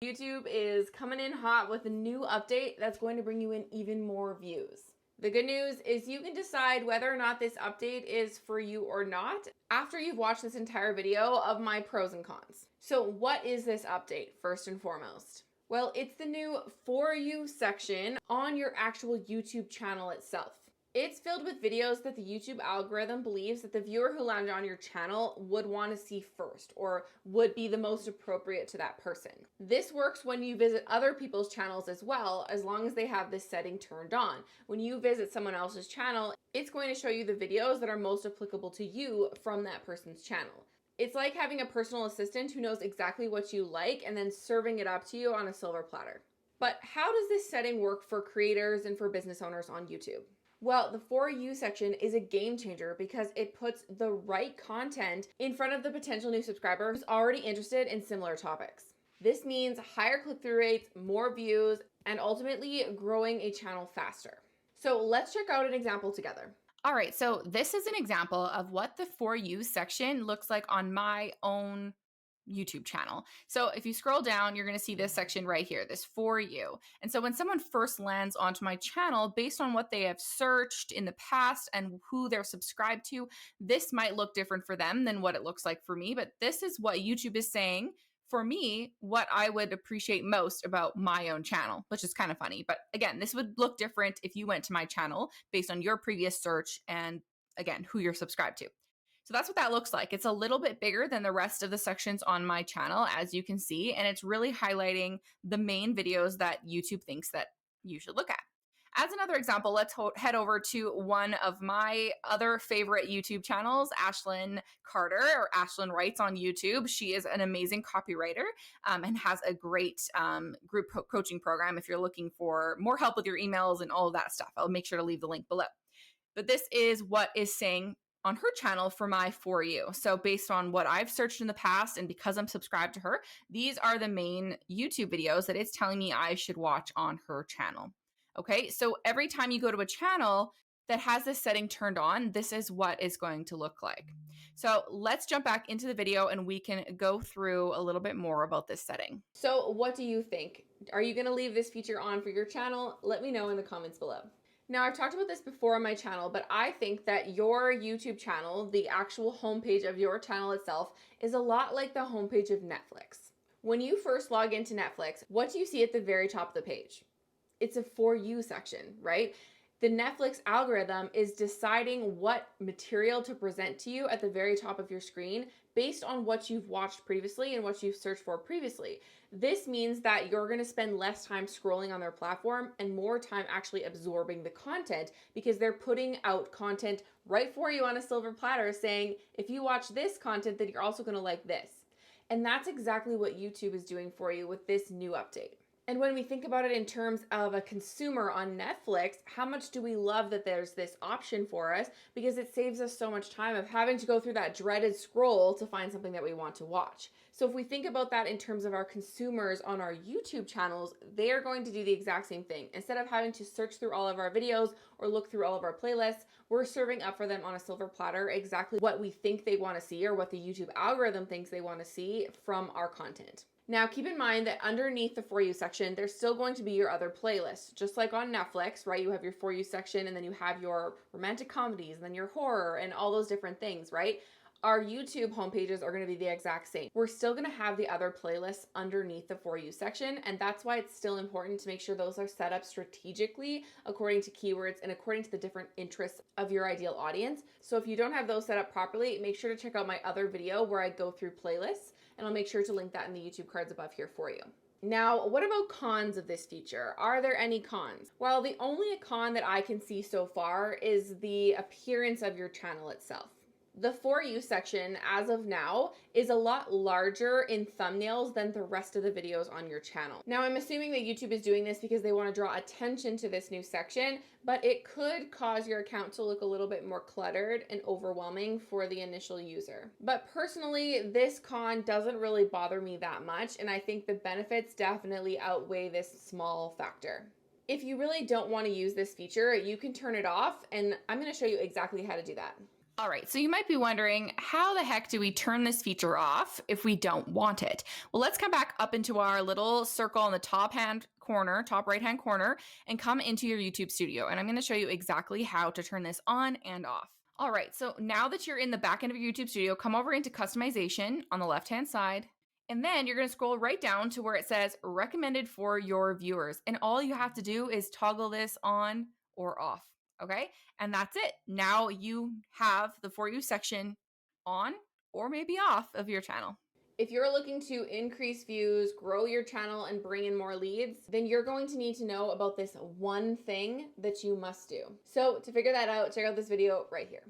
YouTube is coming in hot with a new update that's going to bring you in even more views. The good news is you can decide whether or not this update is for you or not after you've watched this entire video of my pros and cons. So what is this update, first and foremost? Well, it's the new For You section on your actual YouTube channel itself. It's filled with videos that the YouTube algorithm believes that the viewer who landed on your channel would want to see first or would be the most appropriate to that person. This works when you visit other people's channels as well, as long as they have this setting turned on. When you visit someone else's channel, it's going to show you the videos that are most applicable to you from that person's channel. It's like having a personal assistant who knows exactly what you like and then serving it up to you on a silver platter. But how does this setting work for creators and for business owners on YouTube? Well, the For You section is a game changer because it puts the right content in front of the potential new subscriber who's already interested in similar topics. This means higher click-through rates, more views, and ultimately growing a channel faster. So let's check out an example together. All right, so this is an example of what the For You section looks like on my own YouTube channel. So if you scroll down, you're going to see this section right here, this For You. And so when someone first lands onto my channel, based on what they have searched in the past and who they're subscribed to, this might look different for them than what it looks like for me. But this is what YouTube is saying for me, what I would appreciate most about my own channel, which is kind of funny. But again, this would look different if you went to my channel based on your previous search and, again, who you're subscribed to. So that's what that looks like. It's a little bit bigger than the rest of the sections on my channel, as you can see, and it's really highlighting the main videos that YouTube thinks that you should look at. As another example, let's head over to one of my other favorite YouTube channels, Ashlyn Carter, or Ashlyn Writes on YouTube. She is an amazing copywriter and has a great group coaching program if you're looking for more help with your emails and all of that stuff. I'll make sure to leave the link below. But this is what is saying on her channel for my For You. So based on what I've searched in the past and because I'm subscribed to her, these are the main YouTube videos that it's telling me I should watch on her channel. Okay, so every time you go to a channel that has this setting turned on, this is what it's going to look like. So let's jump back into the video and we can go through a little bit more about this setting. So what do you think? Are you going to leave this feature on for your channel? Let me know in the comments below. Now, I've talked about this before on my channel, but I think that your YouTube channel, the actual homepage of your channel itself, is a lot like the homepage of Netflix. When you first log into Netflix, what do you see at the very top of the page? It's a For You section, right? The Netflix algorithm is deciding what material to present to you at the very top of your screen based on what you've watched previously and what you've searched for previously. This means that you're going to spend less time scrolling on their platform and more time actually absorbing the content because they're putting out content right for you on a silver platter saying, if you watch this content, then you're also going to like this. And that's exactly what YouTube is doing for you with this new update. And when we think about it in terms of a consumer on Netflix, how much do we love that there's this option for us because it saves us so much time of having to go through that dreaded scroll to find something that we want to watch. So if we think about that in terms of our consumers on our YouTube channels, they are going to do the exact same thing. Instead of having to search through all of our videos or look through all of our playlists, we're serving up for them on a silver platter exactly what we think they want to see or what the YouTube algorithm thinks they want to see from our content. Now, keep in mind that underneath the For You section, there's still going to be your other playlists. Just like on Netflix, right? You have your For You section and then you have your romantic comedies and then your horror and all those different things, right? Our YouTube homepages are going to be the exact same. We're still going to have the other playlists underneath the For You section, and that's why it's still important to make sure those are set up strategically according to keywords and according to the different interests of your ideal audience. So if you don't have those set up properly, make sure to check out my other video where I go through playlists, and I'll make sure to link that in the YouTube cards above here for you. Now, what about cons of this feature? Are there any cons? Well, the only con that I can see so far is the appearance of your channel itself. The For You section, as of now, is a lot larger in thumbnails than the rest of the videos on your channel. Now, I'm assuming that YouTube is doing this because they want to draw attention to this new section, but it could cause your account to look a little bit more cluttered and overwhelming for the initial user. But personally, this con doesn't really bother me that much, and I think the benefits definitely outweigh this small factor. If you really don't want to use this feature, you can turn it off, and I'm going to show you exactly how to do that. All right, so you might be wondering, how the heck do we turn this feature off if we don't want it? Well, let's come back up into our little circle in the top right hand corner, and come into your YouTube studio. And I'm going to show you exactly how to turn this on and off. All right, so now that you're in the back end of your YouTube studio, come over into customization on the left-hand side. And then you're going to scroll right down to where it says recommended for your viewers. And all you have to do is toggle this on or off. Okay. And that's it. Now you have the For You section on or maybe off of your channel. If you're looking to increase views, grow your channel, and bring in more leads, then you're going to need to know about this one thing that you must do. So to figure that out, check out this video right here.